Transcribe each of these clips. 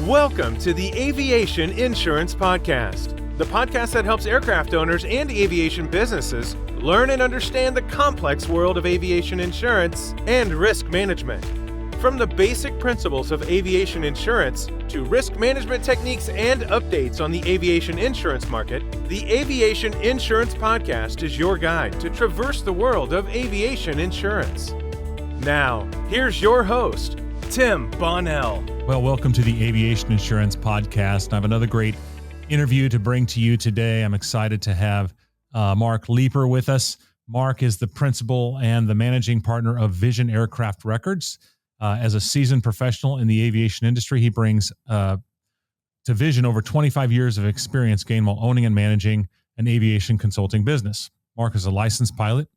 Welcome to the Aviation Insurance Podcast, the podcast that helps aircraft owners and aviation businesses learn and understand the complex world of aviation insurance and risk management. From the basic principles of aviation insurance to risk management techniques and updates on the aviation insurance market, the Aviation Insurance Podcast is your guide to traverse the world of aviation insurance. Now, here's your host, Tim Bonnell. Well, welcome to the Aviation Insurance Podcast. I have another great interview to bring to you today. I'm excited to have Mark Leeper with us. Mark is the principal and the managing partner of Vision Aircraft Records. As a seasoned professional in the aviation industry, he brings to Vision over 25 years of experience gained while owning and managing an aviation consulting business. Mark is a licensed pilot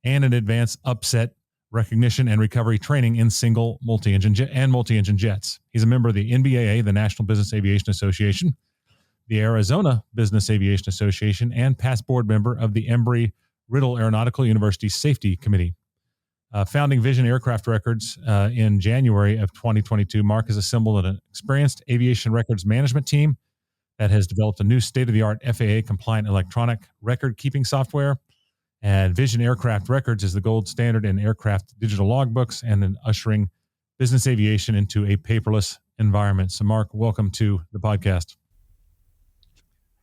and an advanced upset recognition and recovery training in single, multi-engine jets. He's a member of the NBAA, the National Business Aviation Association, the Arizona Business Aviation Association, and past board member of the Embry-Riddle Aeronautical University Safety Committee. Founding Vision Aircraft Records in January of 2022, Mark has assembled an experienced aviation records management team that has developed a new state-of-the-art FAA-compliant electronic record-keeping software. And Vision Aircraft Records is the gold standard in aircraft digital logbooks and in ushering business aviation into a paperless environment. So, Mark, welcome to the podcast.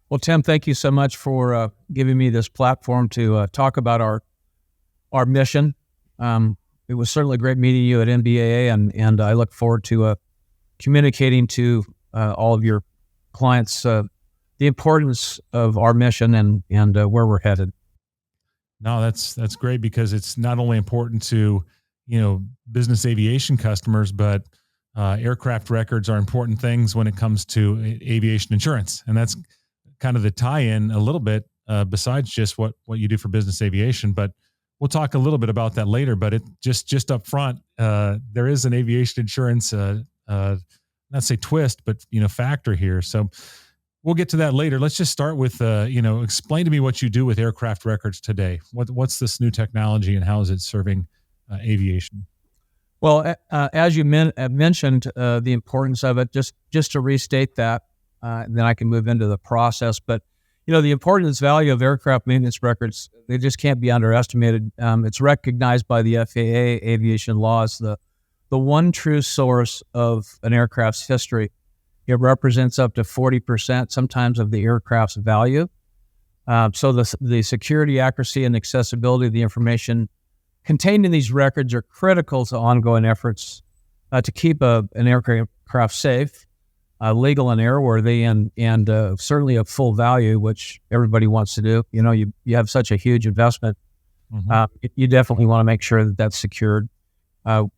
Well, Tim, thank you so much for giving me this platform to talk about our mission. It was certainly great meeting you at NBAA, and I look forward to communicating to all of your clients the importance of our mission and where we're headed. No, that's great, because it's not only important to, business aviation customers, but aircraft records are important things when it comes to aviation insurance. And that's kind of the tie-in a little bit besides just what you do for business aviation. But we'll talk a little bit about that later. But it just up front, there is an aviation insurance, not say twist, but factor here. So we'll get to that later. Let's just start with, explain to me what you do with aircraft records today. What's this new technology and how is it serving aviation? Well, as you mentioned, the importance of it, just to restate that, and then I can move into the process. But, the importance value of aircraft maintenance records, they just can't be underestimated. It's recognized by the FAA aviation law as the one true source of an aircraft's history. It represents up to 40% sometimes of the aircraft's value. So the security, accuracy, and accessibility of the information contained in these records are critical to ongoing efforts to keep an aircraft safe, legal and airworthy, and certainly of full value, which everybody wants to do. You have such a huge investment. Mm-hmm. You definitely want to make sure that that's secured.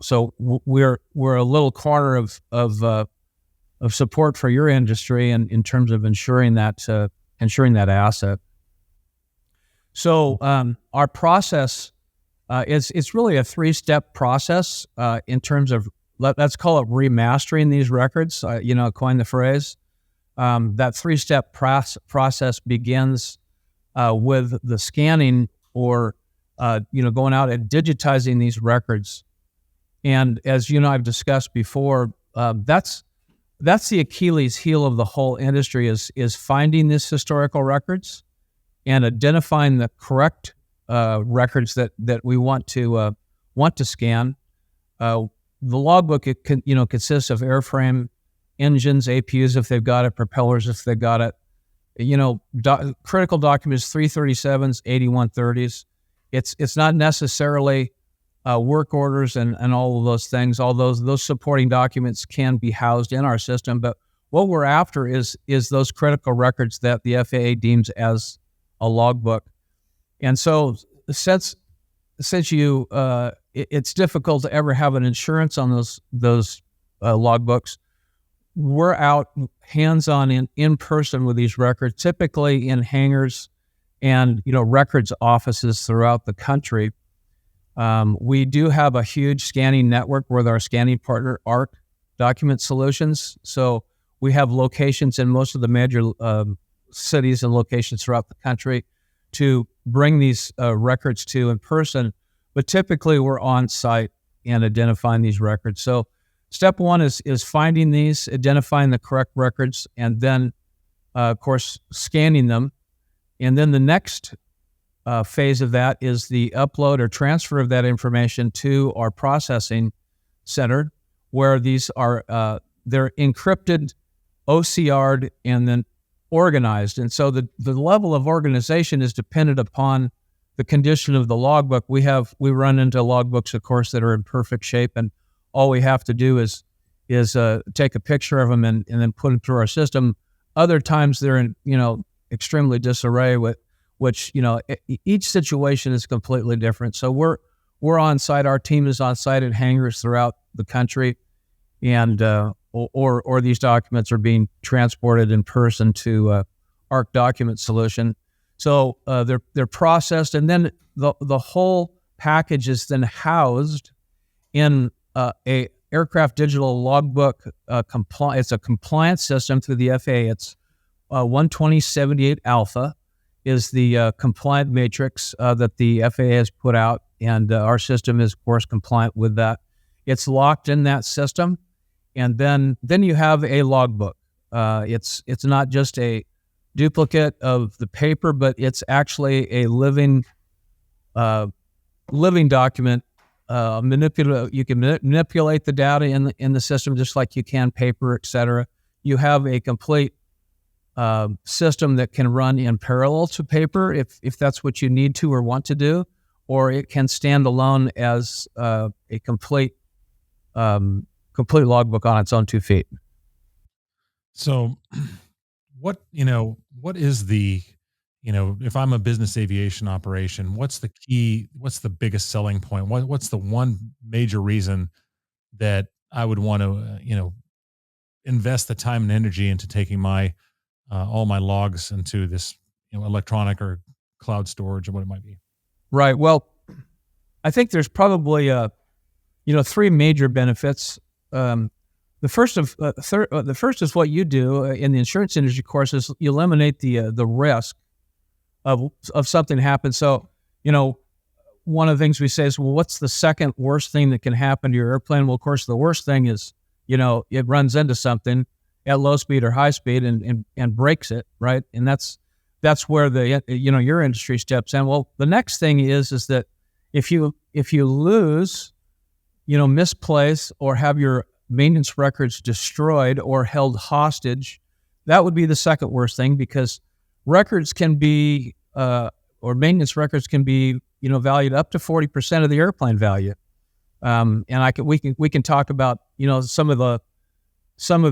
So we're a little corner of support for your industry and in terms of ensuring that asset. So our process it's really a 3-step process in terms of, let's call it remastering these records. Coin the phrase. That 3-step process begins with the scanning or going out and digitizing these records. And as I've discussed before, that's the Achilles heel of the whole industry is finding these historical records and identifying the correct records that we want to scan. The logbook consists of airframe, engines, APUs if they've got it, propellers if they've got it. Critical documents 337s, 8130s. It's not necessarily work orders and all of those things. All those supporting documents can be housed in our system, but what we're after is those critical records that the FAA deems as a logbook. And so since you it's difficult to ever have an insurance on those logbooks, we're out hands-on in person with these records, typically in hangars and records offices throughout the country. We do have a huge scanning network with our scanning partner, ARC Document Solutions. So we have locations in most of the major cities and locations throughout the country to bring these records to in person. But typically we're on site and identifying these records. So step one is finding these, identifying the correct records, and then, of course, scanning them. And then the next phase of that is the upload or transfer of that information to our processing center, where these are they're encrypted, OCR'd, and then organized. And so the level of organization is dependent upon the condition of the logbook. We run into logbooks, of course, that are in perfect shape, and all we have to do is take a picture of them and then put them through our system. Other times they're in extremely disarray, which each situation is completely different. So we're on site. Our team is on site at hangars throughout the country, and or these documents are being transported in person to ARC Document Solution. So they're processed, and then the whole package is then housed in a aircraft digital logbook. It's a compliance system through the FAA. It's 12078 Alpha is the compliant matrix that the FAA has put out, and our system is, of course, compliant with that. It's locked in that system, and then you have a logbook. It's not just a duplicate of the paper, but it's actually a living document. You can manipulate the data in the system just like you can paper, et cetera. You have a complete system that can run in parallel to paper if that's what you need to or want to do, or it can stand alone as a complete logbook on its own 2 feet. So what is the, if I'm a business aviation operation, what's the biggest selling point? What's the one major reason that I would want to, invest the time and energy into taking my, all my logs into this, electronic or cloud storage or what it might be? Right. Well, I think there's probably, 3 major benefits. The first is what you do in the insurance industry, of course, is you eliminate the risk of something happen. So, one of the things we say is, well, what's the second worst thing that can happen to your airplane? Well, of course, the worst thing is, it runs into something at low speed or high speed and breaks it, right? And that's where your industry steps in. Well, the next thing is that if you lose, misplace or have your maintenance records destroyed or held hostage, that would be the second worst thing, because records can be, or maintenance records can be, valued up to 40% of the airplane value. And we can talk about, some of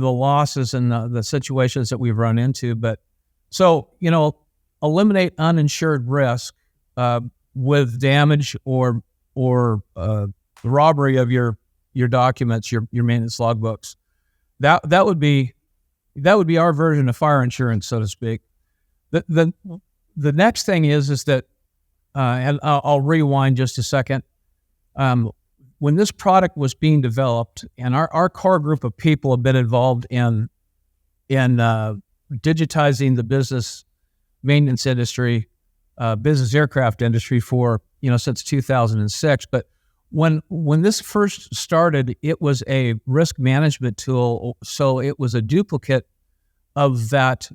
the losses and the situations that we've run into. But so, eliminate uninsured risk with damage or robbery of your documents, your maintenance logbooks. That would be our version of fire insurance, so to speak. The next thing is that, and I'll rewind just a second. When this product was being developed, and our core group of people have been involved in digitizing the business maintenance industry, business aircraft industry for since 2006, but when this first started, it was a risk management tool, so it was a duplicate of that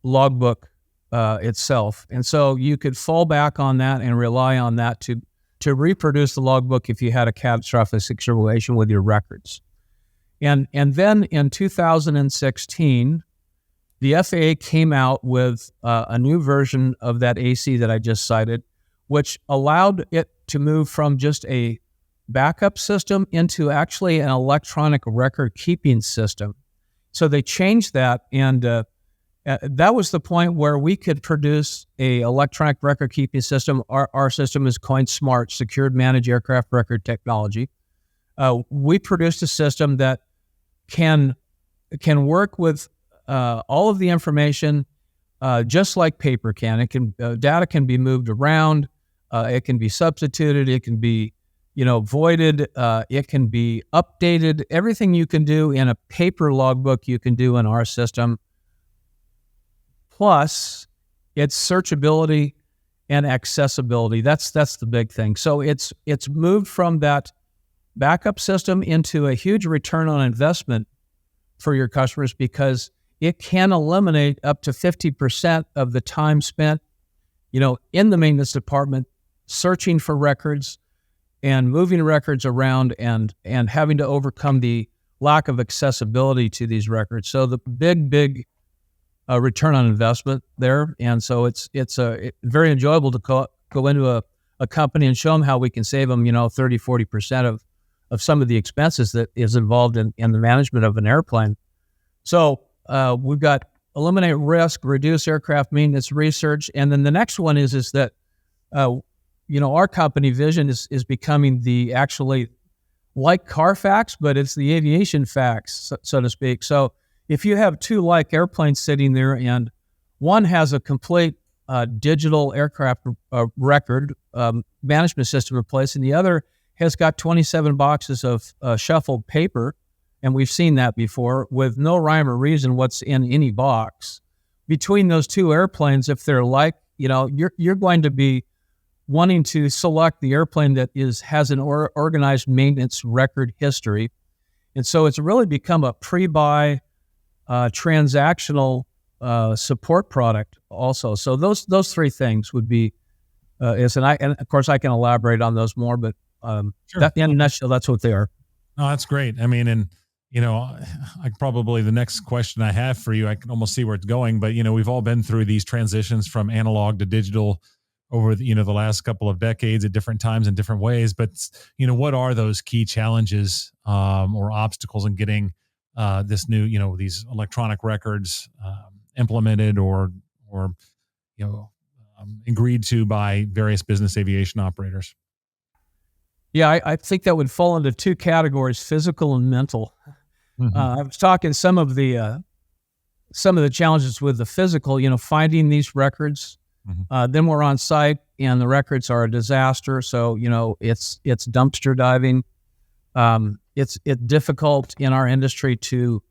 logbook itself. And so you could fall back on that and rely on that to reproduce the logbook if you had a catastrophic situation with your records. And then in 2016, the FAA came out with a new version of that AC that I just cited, which allowed it to move from just a backup system into actually an electronic record keeping system. So they changed that, and that was the point where we could produce a electronic record keeping system. Our system is coined SMART, Secured Managed Aircraft Record Technology. We produced a system that can work with all of the information just like paper can. It can data can be moved around. It can be substituted. It can be voided. It can be updated. Everything you can do in a paper logbook, you can do in our system. Plus, it's searchability and accessibility. That's the big thing. So it's moved from that backup system into a huge return on investment for your customers, because it can eliminate up to 50% of the time spent, in the maintenance department, searching for records and moving records around and having to overcome the lack of accessibility to these records. So the big return on investment there. And so it's very enjoyable to go into a company and show them how we can save them, 30, 40% of some of the expenses that is involved in the management of an airplane. So we've got eliminate risk, reduce aircraft maintenance research. And then the next one is that, our company vision is becoming the actually like Carfax, but it's the aviation fax, so to speak. So if you have two like airplanes sitting there and one has a complete digital aircraft record management system in place, and the other has got 27 boxes of shuffled paper, and we've seen that before, with no rhyme or reason what's in any box. Between those two airplanes, if they're like, you're going to be wanting to select the airplane that has an organized maintenance record history. And so it's really become a pre-buy transactional support product also. So those three things would be, and of course I can elaborate on those more, but Sure. in a nutshell, that's what they are. No, that's great. I mean, and probably the next question I have for you, I can almost see where it's going, but we've all been through these transitions from analog to digital over the last couple of decades at different times in different ways. But what are those key challenges or obstacles in getting this new these electronic records implemented or agreed to by various business aviation operators? Yeah, I think that would fall into two categories: physical and mental. Mm-hmm. I was talking some of the challenges with the physical, finding these records. Mm-hmm. Then we're on site and the records are a disaster. So, it's dumpster diving. It's difficult in our industry to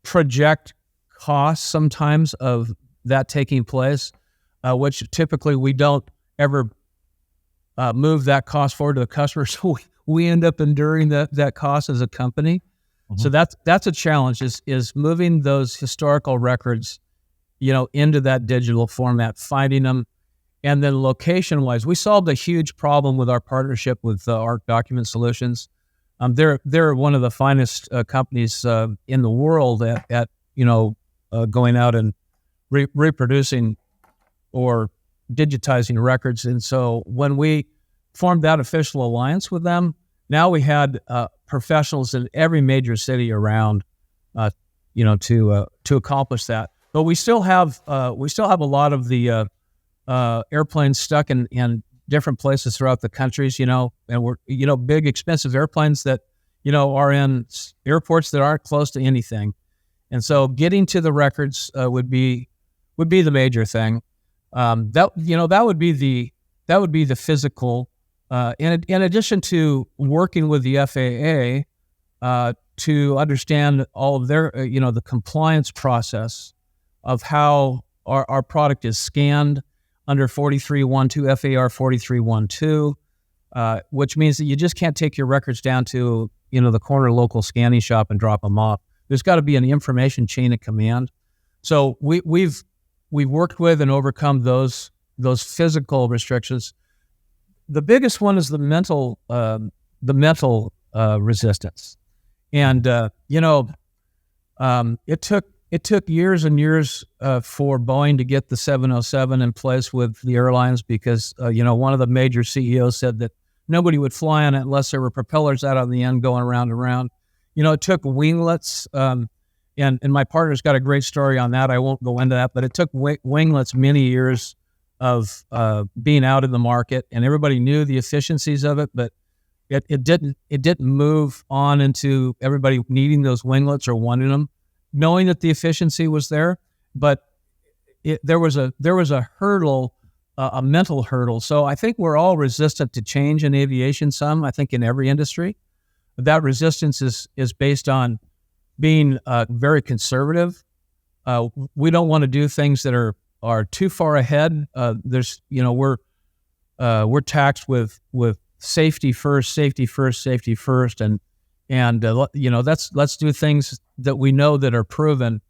project costs sometimes of that taking place, which typically we don't ever move that cost forward to the customer. So we end up enduring that cost as a company. Mm-hmm. So that's a challenge is moving those historical records, into that digital format, finding them. And then location-wise, we solved a huge problem with our partnership with ARC Document Solutions. They're one of the finest companies in the world at going out and reproducing or digitizing records. And so when we formed that official alliance with them, now we had professionals in every major city around, to accomplish that. But we still have a lot of the airplanes stuck in different places throughout the countries, and we're, big expensive airplanes that, are in airports that aren't close to anything. And so getting to the records would be the major thing. That would be the physical. In addition to working with the FAA to understand all of their, the compliance process of how our product is scanned under 4312 FAR 4312, which means that you just can't take your records down to the corner local scanning shop and drop them off. There's got to be an information chain of command. So we've worked with and overcome those physical restrictions. The biggest one is the mental resistance, and it took years and years for Boeing to get the 707 in place with the airlines because one of the major CEOs said that nobody would fly on it unless there were propellers out on the end going around and around. It took winglets, and my partner's got a great story on that. I won't go into that, but it took winglets many years of being out in the market, and everybody knew the efficiencies of it, but it didn't move on into everybody needing those winglets or wanting them, knowing that the efficiency was there, but there was a hurdle, a mental hurdle. So I think we're all resistant to change in aviation. Some, I think, in every industry, that resistance is based on being very conservative. We don't want to do things that are too far ahead. We're taxed with safety first, safety first, safety first, and let's do things that we know that are proven.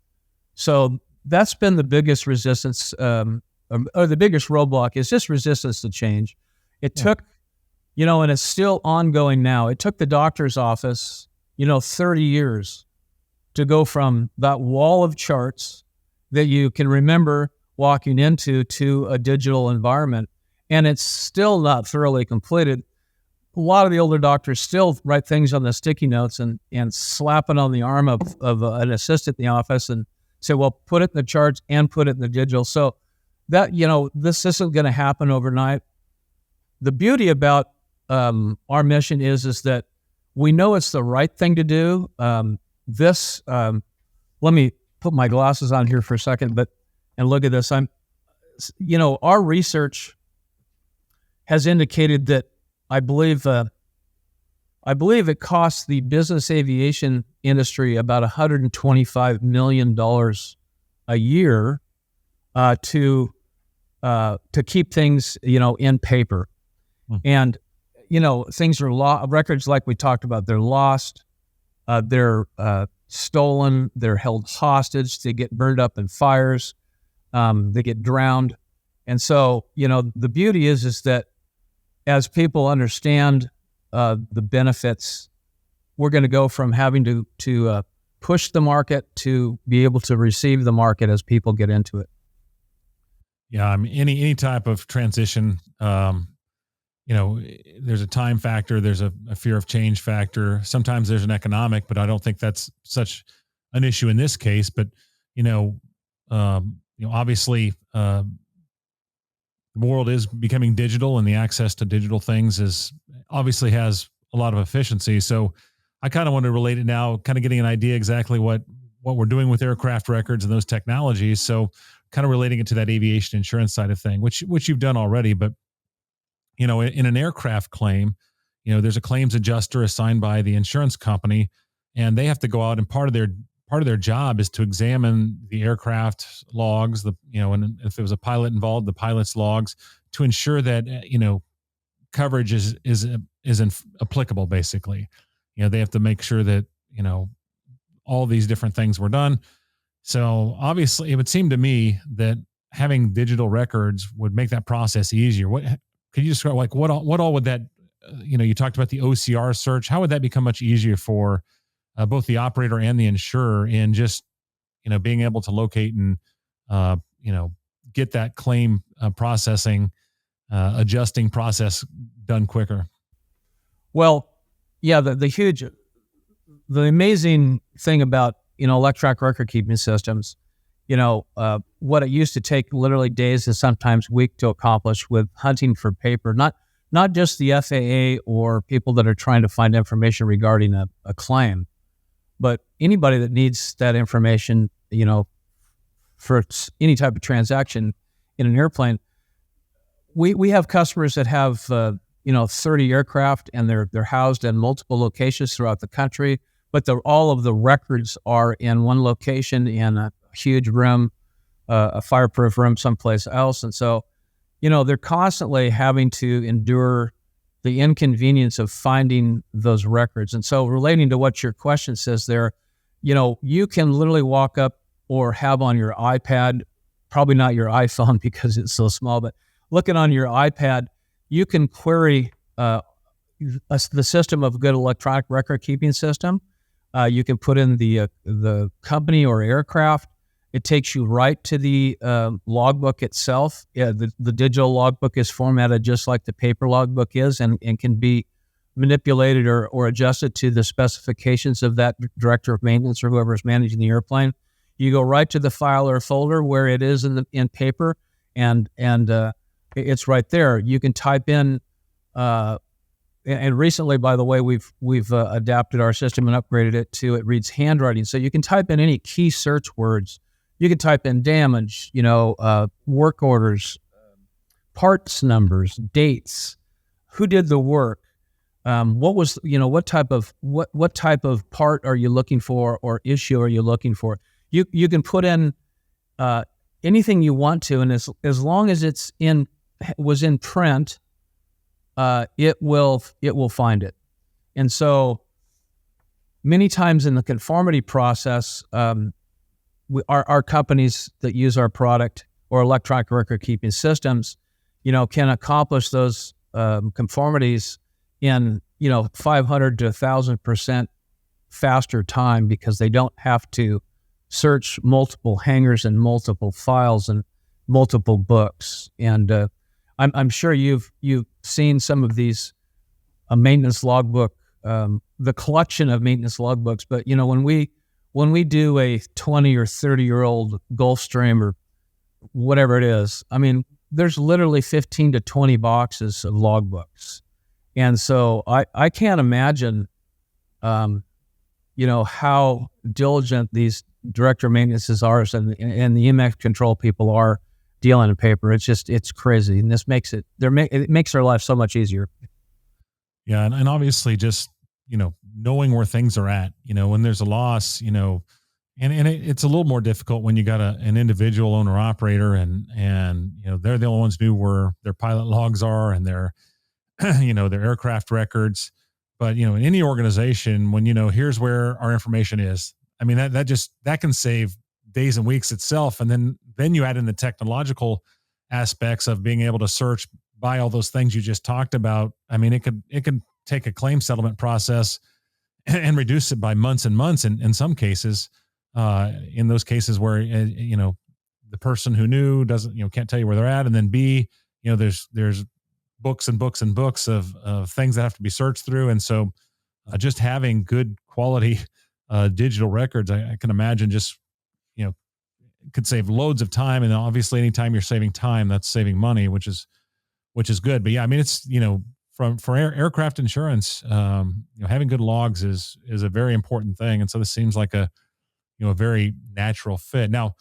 So that's been the biggest resistance, or the biggest roadblock is just resistance to change. It took, and it's still ongoing now. It took the doctor's office, 30 years to go from that wall of charts that you can remember walking into to a digital environment. And it's still not thoroughly completed. A lot of the older doctors still write things on the sticky notes and slap it on the arm of an assistant in the office and say, well, put it in the charts and put it in the digital. So that, this isn't going to happen overnight. The beauty about our mission is that we know it's the right thing to do. Let me put my glasses on here for a second, and look at this. Our research has indicated that I believe it costs the business aviation industry about $125 million a year to keep things, in paper. And, things are records like we talked about, they're lost, they're stolen, they're held hostage, they get burned up in fires, they get drowned. And so, the beauty is that as people understand the benefits, we're going to go from having to push the market to be able to receive the market as people get into it. Yeah, I mean, any type of transition, there's a time factor, there's a fear of change factor. Sometimes there's an economic, but I don't think that's such an issue in this case. But obviously, the world is becoming digital, and the access to digital things obviously has a lot of efficiency. So I kind of want to relate it now, kind of getting an idea exactly what we're doing with aircraft records and those technologies. So kind of relating it to that aviation insurance side of thing, which you've done already. But in an aircraft claim, there's a claims adjuster assigned by the insurance company, and they have to go out, and part of their job is to examine the aircraft logs, and if there was a pilot involved, the pilot's logs, to ensure that coverage is applicable. Basically, they have to make sure that all these different things were done. So obviously, it would seem to me that having digital records would make that process easier. What could you describe? Like what all would that? You talked about the OCR search. How would that become much easier for both the operator and the insurer in just, being able to locate and, get that claim processing, adjusting process done quicker? Well, yeah, the amazing thing about, electronic record keeping systems, what it used to take literally days and sometimes weeks to accomplish with hunting for paper, not just the FAA or people that are trying to find information regarding a claim, but anybody that needs that information, for any type of transaction in an airplane. We have customers that have 30 aircraft, and they're housed in multiple locations throughout the country, but all of the records are in one location in a huge room, a fireproof room someplace else. And so, they're constantly having to endure the inconvenience of finding those records. And so relating to what your question says there, you can literally walk up or have on your iPad, probably not your iPhone because it's so small, but looking on your iPad, you can query the system of a good electronic record keeping system. You can put in the company or aircraft. It takes you right to the logbook itself. Yeah, the digital logbook is formatted just like the paper logbook is, and can be manipulated or adjusted to the specifications of that director of maintenance or whoever is managing the airplane. You go right to the file or folder where it is in paper, and it's right there. You can type in. And recently, by the way, we've adapted our system and upgraded it reads handwriting. So you can type in any key search words. You can type in damage, work orders, parts numbers, dates, who did the work, what type of part are you looking for or issue are you looking for? You can put in anything you want to, and as long as was in print, it will find it. And so many times in the conformity process, our companies that use our product or electronic record keeping systems, can accomplish those conformities in 500 to 1,000% faster time, because they don't have to search multiple hangars and multiple files and multiple books. And I'm sure you've seen some of these maintenance logbook, the collection of maintenance logbooks. But when we do a 20 or 30-year-old Gulfstream or whatever it is, I mean, there's literally 15 to 20 boxes of logbooks. And so I can't imagine, how diligent these director of maintenances are and the EMX control people are dealing in paper. It's crazy. And this makes it makes their life so much easier. Yeah. And obviously just, knowing where things are at, when there's a loss, and it's a little more difficult when you got an individual owner operator and they're the only ones who knew where their pilot logs are and their, their aircraft records. But, in any organization, when, here's where our information is, I mean, that can save days and weeks itself. And then you add in the technological aspects of being able to search by all those things you just talked about. I mean, it could take a claim settlement process and reduce it by months and months in some cases, in those cases where, the person who knew doesn't, can't tell you where they're at. And then B, there's books and books and books of things that have to be searched through. And so just having good quality digital records, I can imagine just, could save loads of time. And obviously anytime you're saving time, that's saving money, which is good. But yeah, I mean, it's, for aircraft insurance, having good logs is a very important thing. And so this seems like a very natural fit. Now,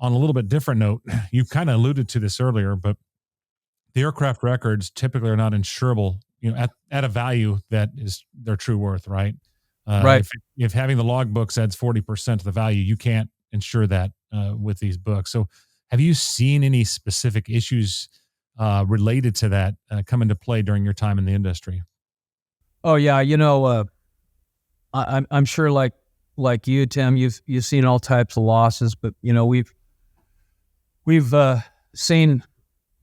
on a little bit different note, you kind of alluded to this earlier, but the aircraft records typically are not insurable, at a value that is their true worth, right? Right. If having the logbooks adds 40% of the value, you can't insure that with these books. So have you seen any specific issues related to that come into play during your time in the industry? Oh yeah. I'm sure like you, Tim, you've seen all types of losses, but we've seen,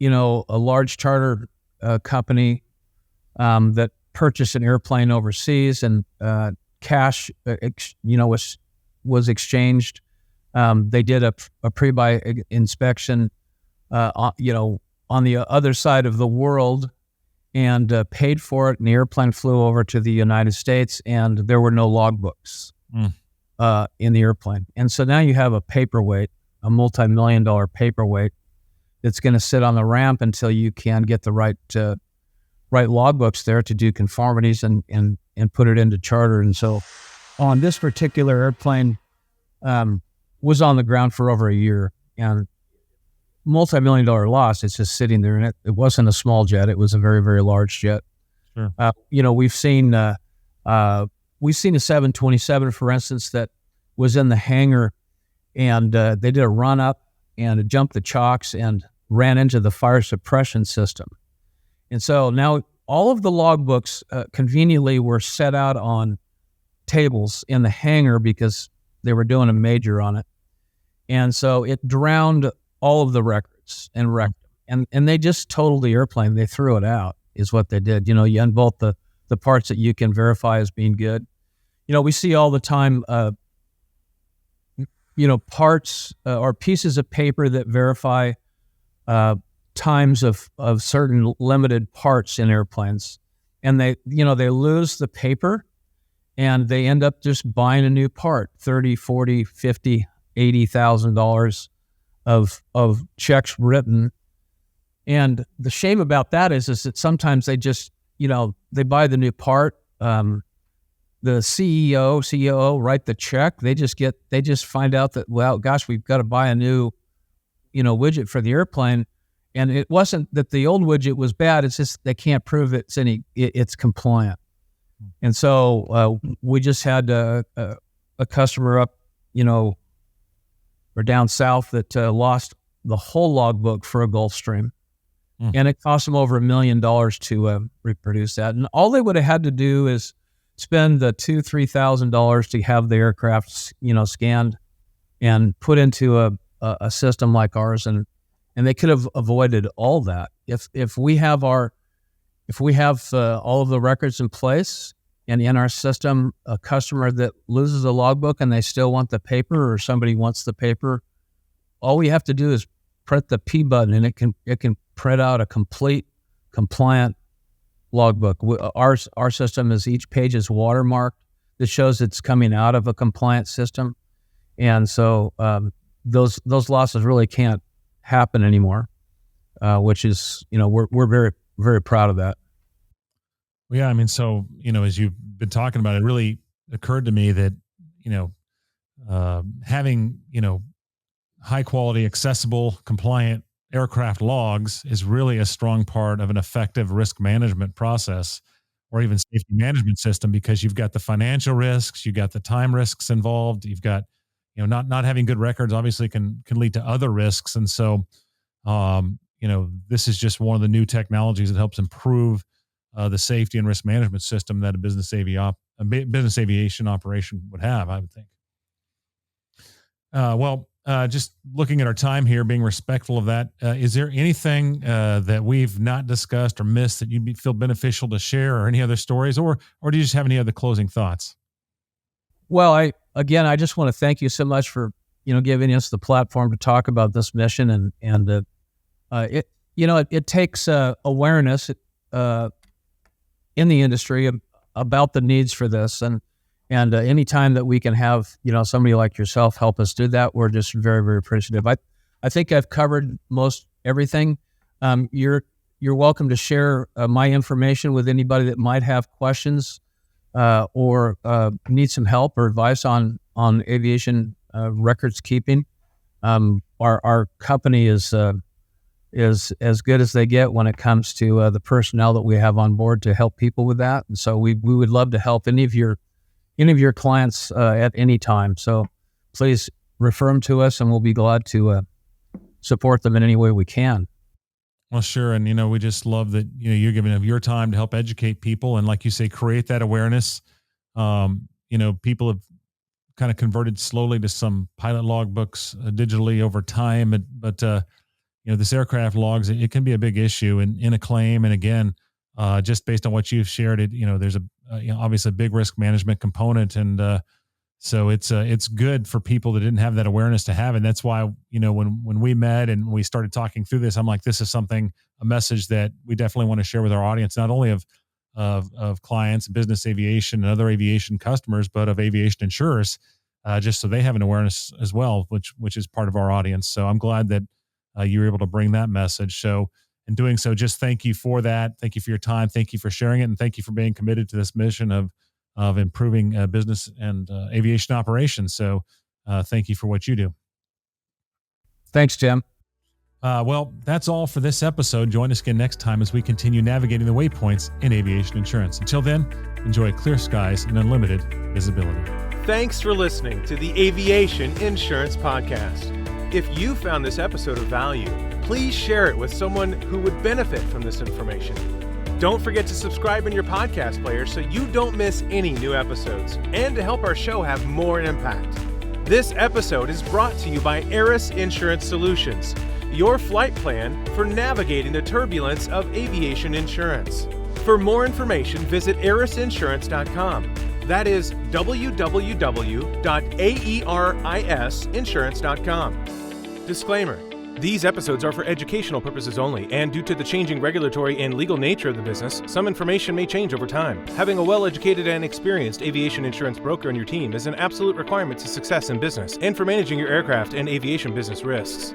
a large charter company that purchased an airplane overseas and cash, was exchanged. They did a pre-buy inspection, on the other side of the world, and paid for it. And the airplane flew over to the United States, and there were no logbooks in the airplane. And so now you have a paperweight, a multi-million-dollar paperweight that's going to sit on the ramp until you can get the right logbooks there to do conformities and put it into charter. And so on this particular airplane, was on the ground for over a year, and multi-million-dollar loss. It's just sitting there, and it wasn't a small jet. It was a very, very large jet. Sure. We've seen a 727, for instance, that was in the hangar, and they did a run up and jumped the chocks and ran into the fire suppression system. And so now all of the logbooks conveniently were set out on tables in the hangar because they were doing a major on it. And so it drowned all of the records and wrecked them. And they just totaled the airplane. They threw it out, is what they did. You unbolt the parts that you can verify as being good. We see all the time, parts or pieces of paper that verify times of certain limited parts in airplanes. And they lose the paper, and they end up just buying a new part, $30, $40, $50, $80,000 of checks written. And the shame about that is that sometimes they just, they buy the new part. The CEO, COO write the check. They just find out that, well, gosh, we've got to buy a new, widget for the airplane. And it wasn't that the old widget was bad. It's just they can't prove it's compliant. And so we just had a customer up, or down south that lost the whole logbook for a Gulfstream. And it cost them over $1 million to reproduce that. And all they would have had to do is spend the $2,000-3,000 to have the aircraft, scanned and put into a system like ours, and they could have avoided all that. If we have all of the records in place, and in our system, a customer that loses a logbook and they still want the paper, or somebody wants the paper, all we have to do is press the P button, and it can print out a complete, compliant logbook. Our system is, each page is watermarked. This shows it's coming out of a compliant system, and so those losses really can't happen anymore. Which is, we're very, very proud of that. Well, yeah, I mean, so, as you've been talking about, it really occurred to me that, having, high quality, accessible, compliant aircraft logs is really a strong part of an effective risk management process, or even safety management system, because you've got the financial risks, you've got the time risks involved, you've got, not having good records obviously can lead to other risks. And so, this is just one of the new technologies that helps improve the safety and risk management system that a business aviation operation would have, I would think. Just looking at our time here, being respectful of that, is there anything that we've not discussed or missed that you'd feel beneficial to share, or any other stories, or do you just have any other closing thoughts? Well, I just want to thank you so much for, giving us the platform to talk about this mission, and it takes awareness in the industry about the needs for this, and any time that we can have somebody like yourself help us do that, we're just very, very appreciative. I think I've covered most everything. You're welcome to share my information with anybody that might have questions or need some help or advice on aviation records keeping. Our company is as good as they get when it comes to the personnel that we have on board to help people with that. And so we would love to help any of your clients at any time. So please refer them to us, and we'll be glad to support them in any way we can. Well, sure. And, we just love that, you're giving of your time to help educate people. And like you say, create that awareness. People have kind of converted slowly to some pilot logbooks digitally over time, but this aircraft logs, it can be a big issue in a claim. And again, just based on what you've shared, there's obviously a big risk management component. And so it's good for people that didn't have that awareness to have. And that's why, when we met and we started talking through this, I'm like, this is a message that we definitely want to share with our audience, not only of clients, business aviation and other aviation customers, but of aviation insurers, just so they have an awareness as well, which is part of our audience. So I'm glad that you were able to bring that message. So in doing so, just thank you for that. Thank you for your time. Thank you for sharing it. And thank you for being committed to this mission of improving business and aviation operations. So thank you for what you do. Thanks, Jim. Well, that's all for this episode. Join us again next time as we continue navigating the waypoints in aviation insurance. Until then, enjoy clear skies and unlimited visibility. Thanks for listening to the Aviation Insurance Podcast. If you found this episode of value, please share it with someone who would benefit from this information. Don't forget to subscribe in your podcast player so you don't miss any new episodes, and to help our show have more impact. This episode is brought to you by Aeris Insurance Solutions, your flight plan for navigating the turbulence of aviation insurance. For more information, visit AerisInsurance.com. That is www.aerisinsurance.com. Disclaimer: these episodes are for educational purposes only, and due to the changing regulatory and legal nature of the business, some information may change over time. Having a well-educated and experienced aviation insurance broker on your team is an absolute requirement to success in business and for managing your aircraft and aviation business risks.